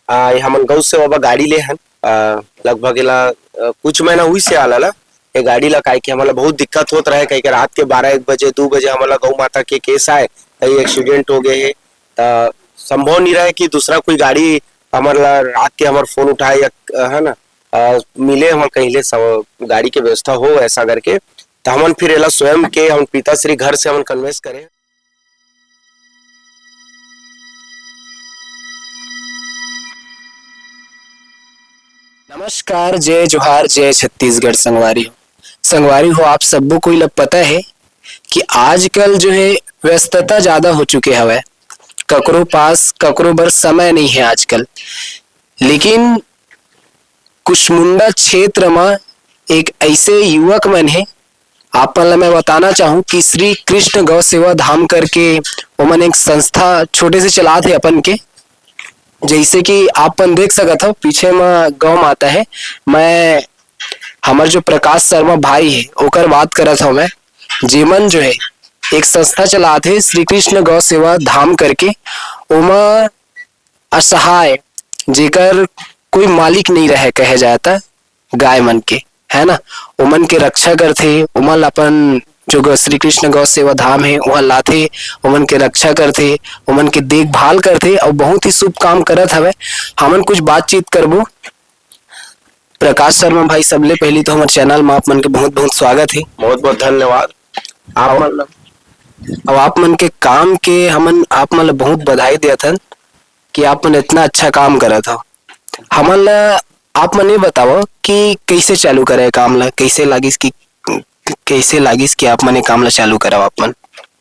हमन गौ सेवा बा गाड़ी ले हन। लगभग एला कुछ महीना हुई से आला ला ये गाड़ी ला काहे कि हमला बहुत दिक्कत होत रहे, काहे कि रात के 12-1 बजे 2 बजे हमला गौ माता के केस आए, कहीं एक्सीडेंट हो गए हे त संभव नहीं रहे कि दूसरा कोई गाड़ी हमला रात के हमर फोन उठाए या है ना मिले हमन कहीं ले सब गाड़ी के व्यवस्था हो ऐसा करके तो हमन फिर एला स्वयं के हम पिताश्री घर से हमन कन्वेंस करे। नमस्कार, जय जोहार, जय छत्तीसगढ़। संगवारी हो आप सबको कोई लग पता है कि आजकल जो है व्यस्तता ज्यादा हो चुके हवे, ककरो पास ककरो बर समय नहीं है आजकल। लेकिन कुशमुंडा क्षेत्र में एक ऐसे युवक मन है, आपन ला मैं बताना चाहूँ कि श्री कृष्ण गौ सेवा धाम करके ओमन एक संस्था छोटे से चलाते है अपन के। जैसे कि आपन देख सकत हो पीछे में गौ माता है। मैं हमार जो प्रकाश शर्मा भाई है ओकर बात करत हूँ मैं, जेमन जो है एक संस्था चलाते है श्री कृष्ण गौ सेवा धाम करके। ओमा असहाय जेकर कोई मालिक नहीं रहे कहे जाता गाय मन के, है ना, ओमन के रक्षा करथे। ओमन अपन जो श्री कृष्ण गौ सेवा धाम है वहाँ लाथे, ओमन के रक्षा करथे, ओमन के देखभाल करथे और बहुत ही शुभ काम करत हवे। हमन कुछ बातचीत करबो। प्रकाश शर्मा भाई, सबले पहली तो हमारे चैनल में आप मन के बहुत बहुत स्वागत है। बहुत बहुत धन्यवाद। आप मन के काम के हमन आप मन बहुत बधाई देत हन कि आप मन इतना अच्छा काम करत हो। हमन ला आप मन ये बताओ कि कैसे चालू करे काम ला, कैसे लागिस कि आप मन ये काम ला चालू कराओ। आप मन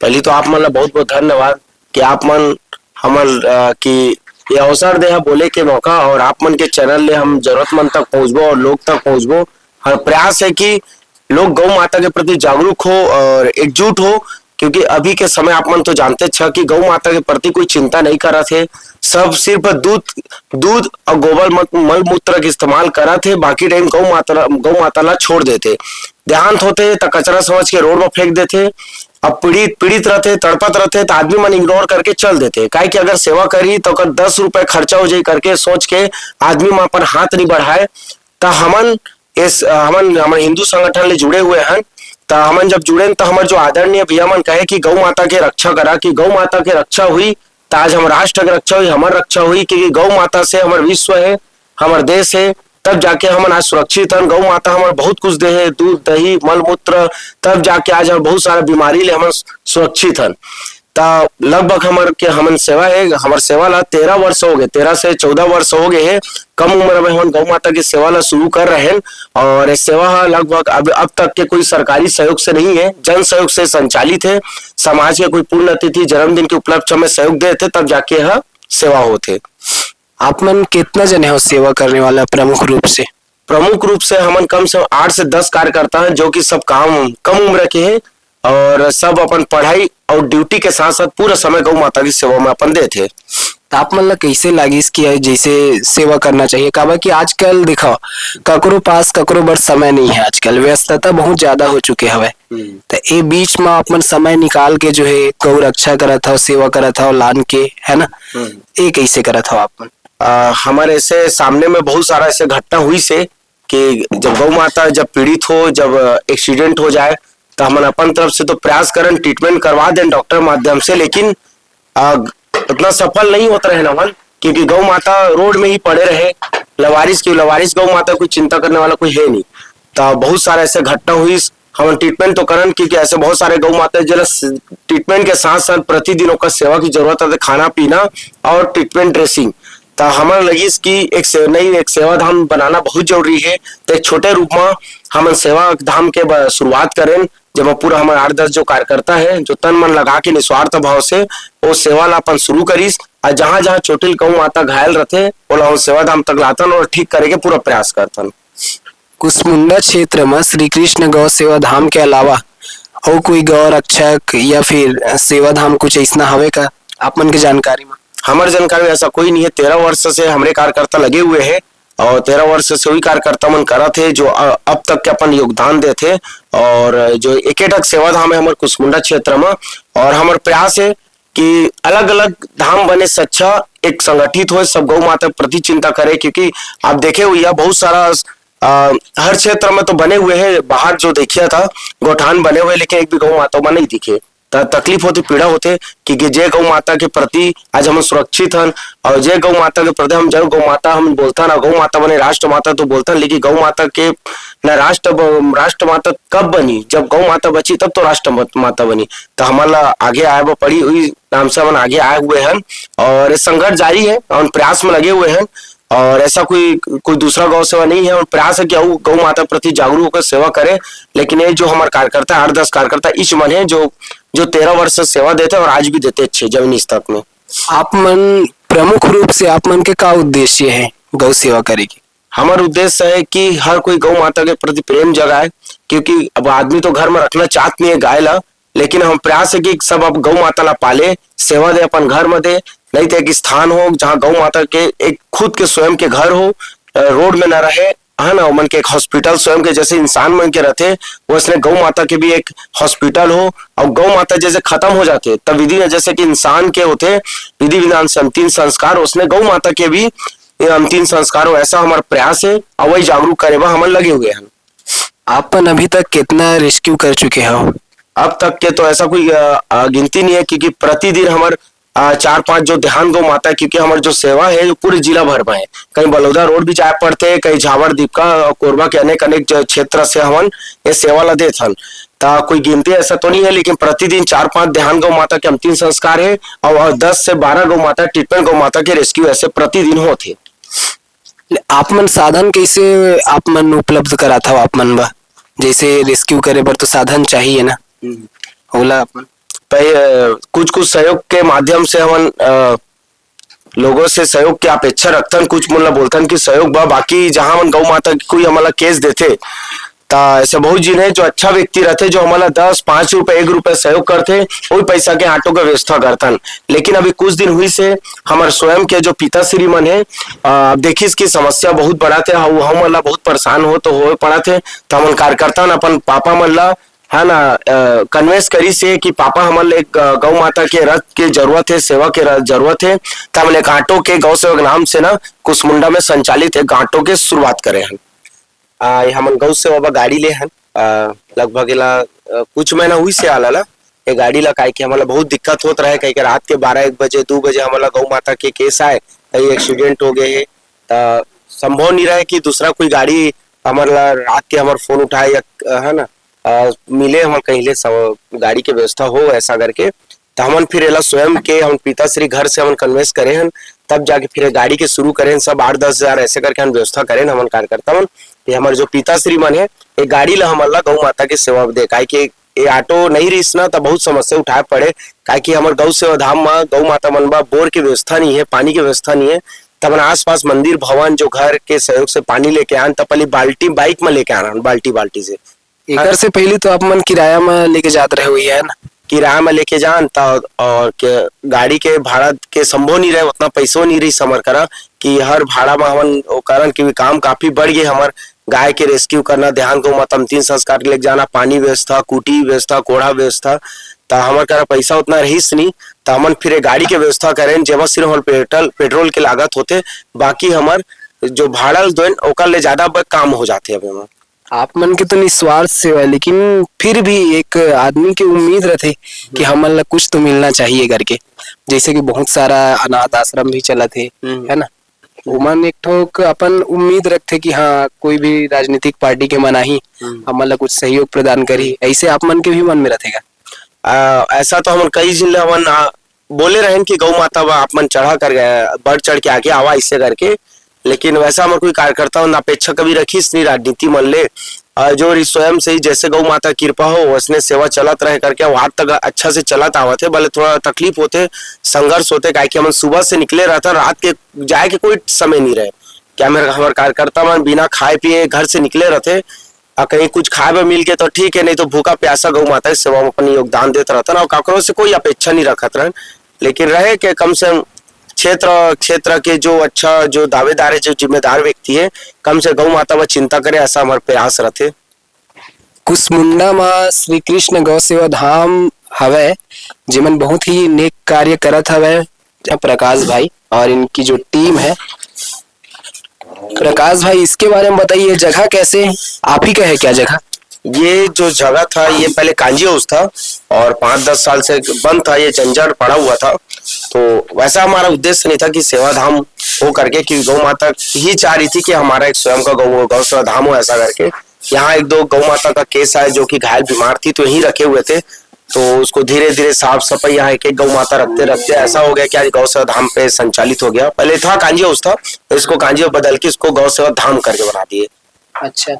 पहली तो आप मन ला बहुत बहुत धन्यवाद कि आप मन हमन की ये अवसर दे बोले के मौका, और आप मन के चैनल ले हम जरूरतमंद तक पहुंचबो और लोग तक पहुंचबो। हर प्रयास है कि लोग गौ माता के प्रति जागरूक हो और एकजुट हो, क्योंकि अभी के समय आप मन तो जानते छ कि गौ माता के प्रति कोई चिंता नहीं करत है। सब सिर्फ दूध और गोबर मल मूत्र के इस्तेमाल करत है, बाकी टाइम गौ माता ला छोड़ देते, देहांत होते तो कचरा समझ के रोड में फेंक देते। अब पीड़ित रहते, तड़पत रहते तो आदमी मन इग्नोर करके चल देते, काहे कि अगर सेवा करी तो अगर 10 रुपए खर्चा हो जाए करके सोच के आदमी में अपन हाथ नहीं बढ़ाए। तो हमन हिंदू संगठन ले जुड़े हुए हैं। तो हमन जब जुड़े तो हमारे जो आदरणीय भैया मन कहे कि गौ माता के रक्षा करा, कि गौ माता के रक्षा हुई तो आज हम राष्ट्र की रक्षा हुई, हमारी रक्षा हुई, क्योंकि गौ माता से हमारा विश्व है, हमारा देश है, तब जाके हम आज सुरक्षित हैं। गौ माता हमारे बहुत कुछ दे है, दूध दही मल मूत्र, तब जाके आज हम बहुत सारा बीमारी ले हम सुरक्षित हैं। तो लगभग हमन सेवा है, हमारे सेवा ला 13 वर्ष हो गए, 13 से 14 वर्ष हो गए हैं। कम उम्र में हम गौ माता की सेवा ला शुरू कर रहे हैं, और ये सेवा लगभग अब तक के कोई सरकारी सहयोग से नहीं है, जन सहयोग से संचालित है। समाज के कोई पुण्यतिथि जन्मदिन के उपलक्ष्य में सहयोग देते तब जाके यह सेवा होते। आप मन कितना जने हो सेवा करने वाला? प्रमुख रूप से हमन कम से 8 से 10 कार्यकर्ता हैं, जो कि सब कम उम्र के हैं और सब अपन पढ़ाई और ड्यूटी के साथ साथ पूरा समय गौ माता की सेवा में अपन देते। तो आप मन ला कैसे लागिस कि जैसे सेवा करना चाहिए? काबर कि आजकल देखो ककरो पास ककरो बर समय नहीं है, आजकल व्यस्तता बहुत ज्यादा हो चुके हवे। तो ये बीच में आप मन समय निकाल के जो है गौ रक्षा करत हो, सेवा करत हो लान के, है ना, ये कैसे करत हो आप मन? हमारे ऐसे सामने में बहुत सारा ऐसे घटना हुई से कि जब गौ माता जब पीड़ित हो, जब एक्सीडेंट हो जाए तो हम अपन तरफ से तो प्रयास करें, ट्रीटमेंट करवा दें डॉक्टर माध्यम से, लेकिन उतना सफल नहीं होता रहे ना, क्योंकि गौ माता रोड में ही पड़े रहे। लवारिस गौ माता कोई चिंता करने वाला कोई है नहीं। तो बहुत सारा ऐसे घटना हुई, हम ट्रीटमेंट तो करन, क्योंकि ऐसे बहुत सारे गौ माता जरा ट्रीटमेंट के साथ साथ प्रतिदिन का सेवा की जरूरत है, खाना पीना और ट्रीटमेंट ड्रेसिंग। तो हमारे लगी कि एक सेवा धाम बनाना बहुत जरूरी है। तो एक छोटे रूप में हम सेवा धाम के शुरुआत करें, जब पूरा हमारे 8-10 जो कार्यकर्ता है, जो तन मन लगा के निस्वार्थ भाव से वो सेवा ला अपन शुरू करीस, और जहाँ जहाँ चोटिल गौ माता घायल रहते वो सेवा धाम तक लातन और ठीक करे के पूरा प्रयास करतन। कुशमुंडा क्षेत्र में श्री कृष्ण गौ सेवा धाम के अलावा और कोई गौ रक्षक या फिर सेवा धाम कुछ ऐसा हवे का आप मन के जानकारी में? हमारे जानकारी में ऐसा कोई नहीं है। 13 वर्ष से हमारे कार्यकर्ता लगे हुए हैं, और 13 वर्ष से वही कार्यकर्ता मन करा थे जो अब तक के अपन योगदान देते हैं। और जो एक सेवा धाम है हमारे कुशमुंडा क्षेत्र में, और हमारे प्रयास है कि अलग अलग धाम बने से अच्छा एक संगठित हो, सब गौ माता के प्रति चिंता करे। क्योंकि आप देखे हुए हैं बहुत सारा हर क्षेत्र में तो बने हुए हैं, बाहर जो देखिया था गौठान बने हुए, लेकिन एक भी गौ माता में नहीं दिखे। तकलीफ होती, पीड़ा होते कि जय गौ माता के प्रति आज हम सुरक्षित हन, और जय गौ माता के प्रति हम जब गौ माता हम बोलता ना, गौ माता बने राष्ट्र माता तो बोलता, लेकिन गौ माता के ना राष्ट्र माता कब बनी, जब गौ माता बची तब तो राष्ट्र माता बनी। तो हमारा आगे आए पड़ी हुई नाम से हम आगे आए हुए हैं, और संघर्ष जारी है और प्रयास में लगे हुए हैं। और ऐसा कोई दूसरा गौ सेवा नहीं है, और प्रयास है कि गौ माता प्रति जागरूक होकर सेवा करे। लेकिन ये जो हमारे कार्यकर्ता 8-10 कार्यकर्ता इस मन है जो 13 वर्ष से सेवा देते और आज भी देते अच्छे जमीनी स्तर में। आप मन प्रमुख रूप से आप मन के का उद्देश्य है गौ सेवा करे की? हमारा उद्देश्य है कि हर कोई गौ माता के प्रति प्रेम जगाए, क्योंकि अब आदमी तो घर में रखना चाहत नहीं है गाय ला, लेकिन हम प्रयास है कि सब अब गौ माता ला पाले, सेवा दे, अपन घर में दे। नहीं तो एक स्थान हो जहाँ गौ माता के एक खुद के स्वयं के घर हो, रोड में न रहे, है ना। मन के एक हॉस्पिटल स्वयं के जैसे इंसान मन के रहते, वैसे गौ माता के भी एक हॉस्पिटल हो। और गौ माता जैसे खत्म हो जाते तब विधि जैसे कि इंसान के होते विधि विधान अंतिम संस्कार, उसने गौ माता के भी अंतिम संस्कार हो। ऐसा हमारा प्रयास है और वही जागरूक करे वह हम लगे हुए हैं। आपन अभी तक कितना रेस्क्यू कर चुके हो? अब तक के तो ऐसा कोई गिनती नहीं है, क्योंकि प्रतिदिन हमारे 4-5 जो ध्यान गौ माता है, क्योंकि हमारी जो सेवा है जो पूरे जिला भर में है, कहीं बलौदा रोड भी जाए पड़ते हैं, कहीं झावर दीपका और कोरबा के अनेक क्षेत्र से हम ये सेवा ला देते हैं। कोई गिनती ऐसा तो नहीं है, लेकिन प्रतिदिन 4-5 ध्यान गौ माता के अंतिम संस्कार है, और 10 से 12 गौ माता ट्रीटमेंट गौ माता के रेस्क्यू ऐसे प्रतिदिन होते। आप मन साधन कैसे आप मन उपलब्ध करा था? आप मन बा जैसे रेस्क्यू करे पर तो साधन चाहिए ना, होला कुछ सहयोग के माध्यम से हम लोगों से सहयोग की अपेक्षा रखते, कुछ मुल्ला बोलते कि सहयोग बा, बाकी जहां हम गौ माता की कोई हमारा केस देते ता ऐसे बहुत जिन है जो अच्छा व्यक्ति रहते जो हमारा 10-5 रुपए 1 रुपए सहयोग करते, वही पैसा के ऑटो का व्यवस्था करतन। लेकिन अभी कुछ दिन हुई से हमारे स्वयं के जो पिताश्री मन है, देखिए इसकी समस्या बहुत बड़ा थे, हम ला बहुत परेशान हो पड़ा थे। तो हम कार्यकर्ता अपन पापा मन ला है ना कन्वेंस करी से कि पापा हमारे एक गौ माता के रथ की जरूरत है, सेवा के जरूरत है। तो हमने एक ऑटो के गौ सेवक नाम से ना कुसमुंडा में संचालित एक ऑटो के शुरुआत करे हैं। हम गौ सेवा गाड़ी ले हैं, लगभग कुछ महीना हुई से आला ये गाड़ी ला काहे कि हमारा बहुत दिक्कत होता रहे, कहीं रात के 12-1 बजे 2 बजे हमारा गौ माता के केस आए, कहीं एक्सीडेंट हो गए है, तो संभव नहीं रहे कि दूसरा कोई गाड़ी हमारा रात के हमारा फोन उठाए या है ना मिले हम कहीं ले गाड़ी के व्यवस्था हो ऐसा करके। तो हमन फिर एला स्वयं के हम पिताश्री घर से हम कन्वेंस करे हैं, तब जाके फिर गाड़ी के शुरू करें, सब 8-10 हजार ऐसे करके हम व्यवस्था करें हमन कार्यकर्ता मन। ये हमारे जो पिताश्री मन है ये गाड़ी ला हमारा गौ माता की सेवा दे, काहे कि ये ऑटो नहीं रहीस ना तो बहुत समस्या उठाए पड़े, काहे कि हमारे गौ सेवा धाम में गौ माता मन बा बोर की व्यवस्था नहीं है, पानी की व्यवस्था नहीं है। तब आस-पास मंदिर भवन जो घर के सहयोग से पानी लेके आन, तब पहले बाल्टी बाइक में लेके आना, बाल्टी से। एक से पहले तो आप मन किराया में लेके जाते रहे हुई है ना, किराया में लेके जान और गाड़ी के भाड़ा के संभव नहीं रहे, उतना पैसों नहीं रही समर करा कि हर भाड़ा में हमन कारण की काम काफी बढ़ गए। हमार गाय के रेस्क्यू करना, ध्यान गौ माता अंतिम संस्कार लेके जाना, पानी व्यवस्था, कुटी व्यवस्था, कोढ़ा व्यवस्था, तो हमारे करा पैसा उतना रहीस नहीं। तो हमन फिर गाड़ी के व्यवस्था करें जेमा सिर्फ हमारे पेट्रोल के लागत होते, बाकी हमार जो भाड़ा दोन ओकर ले ज्यादा काम हो जाते। अब आप मन के तो निस्वार्थ सेवा, लेकिन फिर भी एक आदमी की उम्मीद रहते कि हमन ला कुछ तो मिलना चाहिए करके, जैसे कि बहुत सारा अनाथ आश्रम भी चला थे, है ना। उमन एक ठोक अपन उम्मीद रखते कि हाँ कोई भी राजनीतिक पार्टी के मना ही हमन ला कुछ सहयोग प्रदान करी, ऐसे आप मन के भी मन में रहेगा। ऐसा तो हम कई जिले हमन बोले रहे कि गौ माता आप मन चढ़ा कर गए, बढ़ चढ़ के आगे आवा इससे करके, लेकिन वैसा हमारे कोई कार्यकर्ता अपेक्षा कभी रखीस नहीं राजनीति मन ले। जो स्वयं से ही जैसे गौ माता कृपा हो वैसने सेवा चलत रहे करके वहां तक अच्छा से चलत आवत है। भले थोड़ा तकलीफ होते, संघर्ष होते, काहे कि हम सुबह से निकले रहता, रात के जाए के कोई समय नहीं रहे। क्या हमारे कार्यकर्ता मन बिना खाए पिए घर से निकले रहते, कहीं कुछ खाए में मिल के तो ठीक है, नहीं तो भूखा प्यासा गौ माता की सेवा में अपनी योगदान देता रहता ना, काकरों से कोई अपेक्षा नहीं रखत रहे। लेकिन रहे कि कम से कम क्षेत्र के जो अच्छा जो दावेदार है, जो जिम्मेदार व्यक्ति है, कम से गौ माता में चिंता करे, ऐसा हमारे प्रयास रहते। कुसमुंडा में श्री कृष्ण गौ सेवा धाम हवे जिमन बहुत ही नेक कार्य करत हवे प्रकाश भाई और इनकी जो टीम है। प्रकाश भाई इसके बारे में बताइए, जगह कैसे आप ही का है क्या जगह? ये जो जगह था ये पहले कांजी हाउस था और 5-10 साल से बंद था, ये जंजर पड़ा हुआ था। तो वैसा हमारा उद्देश्य नहीं था कि सेवा धाम हो करके, कि गौ माता ही चाह रही थी कि हमारा एक स्वयं का गौ सेवा धाम हो ऐसा करके। यहाँ 1-2 गौ माता का केस आया जो कि घायल बीमार थी तो यहीं रखे हुए थे, तो उसको धीरे धीरे साफ सफाई यहाँ एक गौ माता रखते रखते ऐसा हो गया कि आज गौ सेवा धाम पे संचालित हो गया। पहले था कांजी हाउस था, तो इसको कांजी हाउस बदल के इसको गौ सेवा धाम करके बना दिए। अच्छा,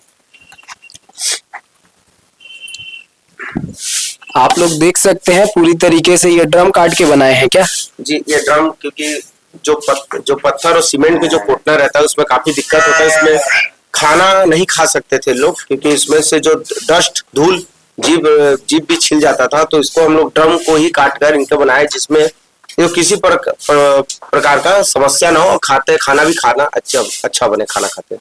आप लोग देख सकते हैं पूरी तरीके से ये ड्रम काट के बनाए हैं क्या? जी, ये ड्रम क्योंकि जो पत्थर और सीमेंट के जो पोटना रहता है उसमें काफी दिक्कत होता है। इसमें खाना नहीं खा सकते थे लोग क्योंकि इसमें से जो डस्ट धूल जीभ भी छिल जाता था, तो इसको हम लोग ड्रम को ही काट कर इनके बनाए जिसमें जो किसी प्रकार का समस्या ना हो, खाना भी अच्छा बने, खाना खाते।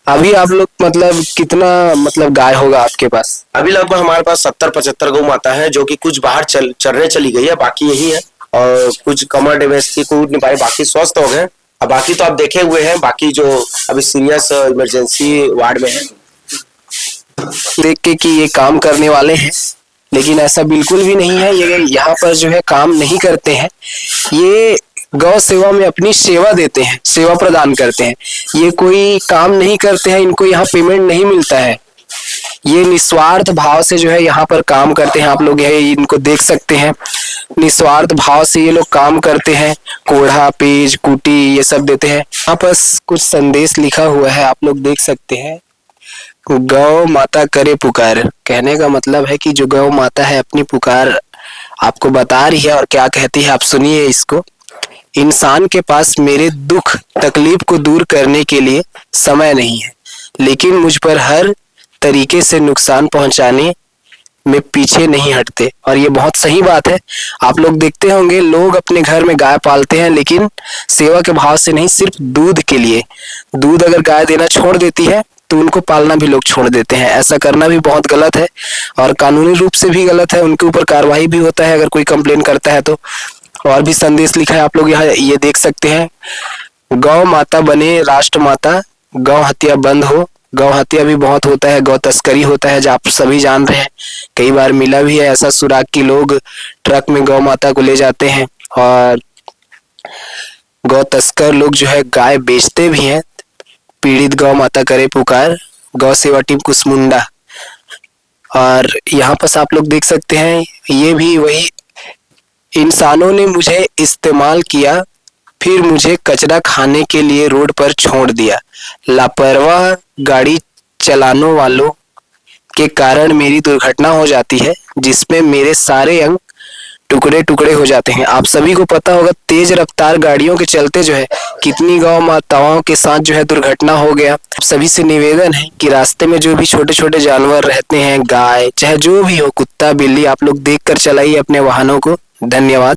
अभी आप लोग मतलब कितना गाय होगा आपके पास? अभी लगभग हमारे पास 70-75 गौ माता है जो कि कुछ बाहर चरने चली गई है, बाकी यही है। और कुछ कमर डैमेज थी, कूद नहीं पाई, बाकी स्वस्थ हो गए। अब बाकी तो आप देखे हुए हैं, बाकी जो अभी सीरियस इमरजेंसी वार्ड में है। देख के कि ये काम करने वाले हैं, लेकिन ऐसा बिल्कुल भी नहीं है। ये यहाँ पर जो है काम नहीं करते हैं, ये गौ सेवा में अपनी सेवा देते हैं, सेवा प्रदान करते हैं। ये कोई काम नहीं करते हैं, इनको यहाँ पेमेंट नहीं मिलता है। ये निस्वार्थ भाव से जो है यहाँ पर काम करते हैं। आप लोग यह इनको देख सकते हैं, निस्वार्थ भाव से ये लोग काम करते हैं। कोढ़ा, पेज, कुटी ये सब देते हैं। यहाँ पर कुछ संदेश लिखा हुआ है, आप लोग देख सकते हैं। गौ माता करे पुकार, कहने का मतलब है कि जो गौ माता है अपनी पुकार आपको बता रही है। और क्या कहती है आप सुनिए इसको। इंसान के पास मेरे दुख तकलीफ को दूर करने के लिए समय नहीं है, लेकिन मुझ पर हर तरीके से नुकसान पहुंचाने में पीछे नहीं हटते। और ये बहुत सही बात है। आप लोग देखते होंगे लोग अपने घर में गाय पालते हैं, लेकिन सेवा के भाव से नहीं, सिर्फ दूध के लिए। दूध अगर गाय देना छोड़ देती है तो उनको पालना भी लोग छोड़ देते हैं। ऐसा करना भी बहुत गलत है और कानूनी रूप से भी गलत है। उनके ऊपर कार्रवाई भी होता है अगर कोई कंप्लेन करता है तो। और भी संदेश लिखा है, आप लोग यहाँ ये देख सकते हैं। गौ माता बने राष्ट्र माता, गौ हत्या बंद हो। गौ हत्या भी बहुत होता है, गौ तस्करी होता है, जो आप सभी जान रहे हैं। कई बार मिला भी है ऐसा सुराग की लोग ट्रक में गौ माता को ले जाते हैं और गौ तस्कर लोग जो है गाय बेचते भी हैं। पीड़ित गौ माता करे पुकार, गौ सेवा टीम कुसमुंडा। और यहाँ पर आप लोग देख सकते हैं, ये भी वही इंसानों ने मुझे इस्तेमाल किया, फिर मुझे कचरा खाने के लिए रोड पर छोड़ दिया। लापरवाह गाड़ी चलाने वालों के कारण मेरी दुर्घटना हो जाती है, जिसमें मेरे सारे अंग टुकड़े टुकड़े हो जाते हैं। आप सभी को पता होगा तेज रफ्तार गाड़ियों के चलते जो है कितनी गौ माताओं के साथ जो है दुर्घटना हो गया। आप सभी से निवेदन है कि रास्ते में जो भी छोटे छोटे जानवर रहते हैं, गाय चाहे जो भी हो, कुत्ता बिल्ली, आप लोग देख कर चलाइए अपने वाहनों को। धन्यवाद।